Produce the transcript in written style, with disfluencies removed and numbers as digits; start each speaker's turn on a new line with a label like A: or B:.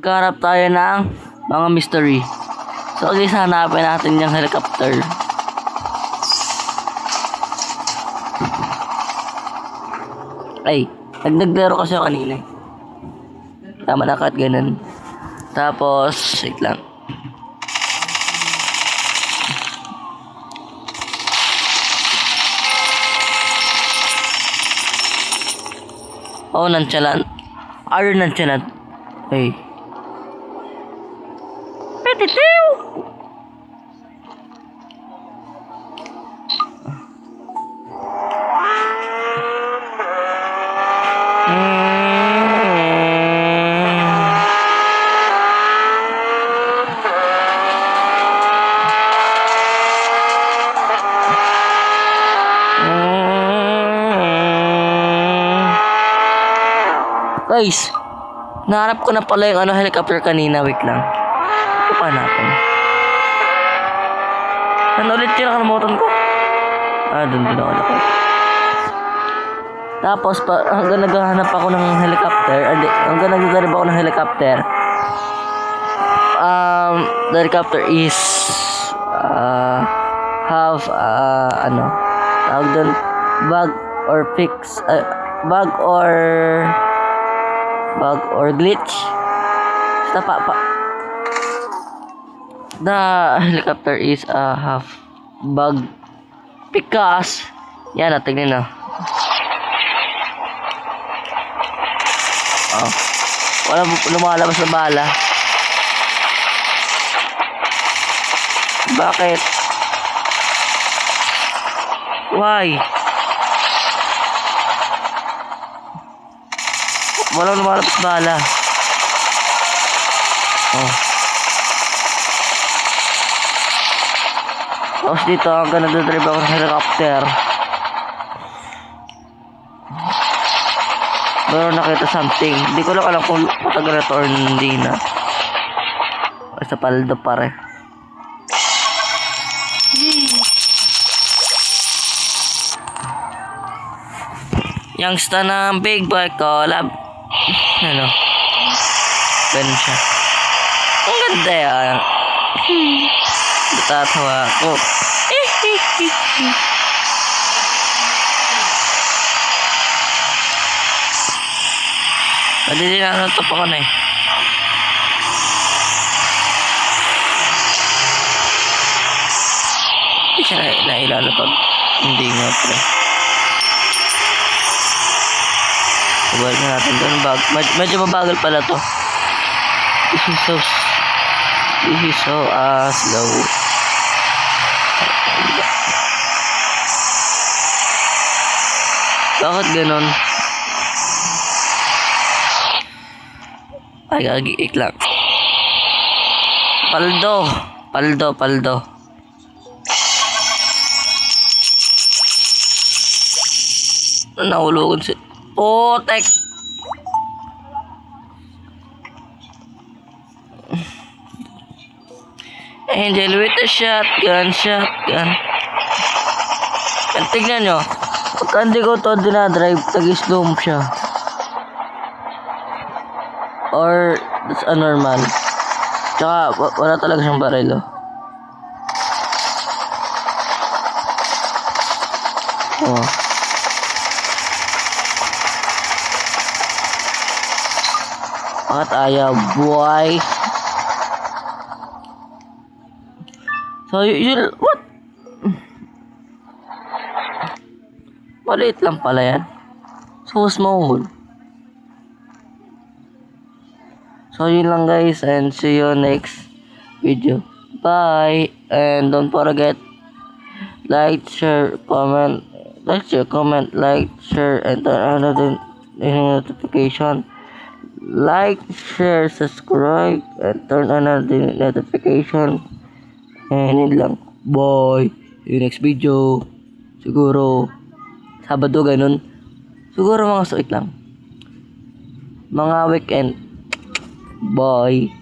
A: Maghanap tayo ng mga mystery. So, guys, hanapin natin yung helicopter. Ay, nagnaglaro kasi ako kanina. Tama na kahit ganun. Tapos, wait lang. Oh, nonchalant. Are nonchalant? Hey. Petitiw! Guys, nahanap ko na pala yung helicopter kanina. Wait lang. Ito pa natin. Ano ulit yung nakalimutan ko? Dun ako nakalimutan. Tapos, hanggang naghahanap ako ng helicopter. Hanggang naghahanap ako ng helicopter. The helicopter is have tawag doon, bug or glitch. The helicopter is half bug because yan, tingnan na. Wala lumalabas na bala. Bakit? Why? Walang lumalabas bala. Tapos dito, hanggang nagdadrive ako ng helicopter. Meron nakita something. Hindi ko lang alam kung matagal na to or hindi na. Sa paldo pare. Youngster ng Big Boy Collab. Ganun siya. Ang ganda yan. Natatawa ako. Pwede din na ito pa ko na eh. Hindi siya nailalapag. Hindi nga pala. Subuhan na natin doon. Medyo mabagal pala to. This is so slow. Bakit ganon? Ay, gagiik lang. Paldo. Nahulugan si Potek. Angel with a shotgun. Yan, tignan nyo. Pagka hindi ko ito dinadrive, tag-slow siya. Or, that's anormal. Tsaka, wala talaga siyang baril, Bakit ayaw, boy? So, what? Maliit lang pala yan. So small. So, yun lang guys. And see you next video. Bye. And don't forget, like, share, comment, and turn on the notification. Like, share, subscribe, and turn on the notification. And yun lang. Bye. See you next video. Siguro Sabado ganun. Siguro mga suit lang. Mga weekend. Bye.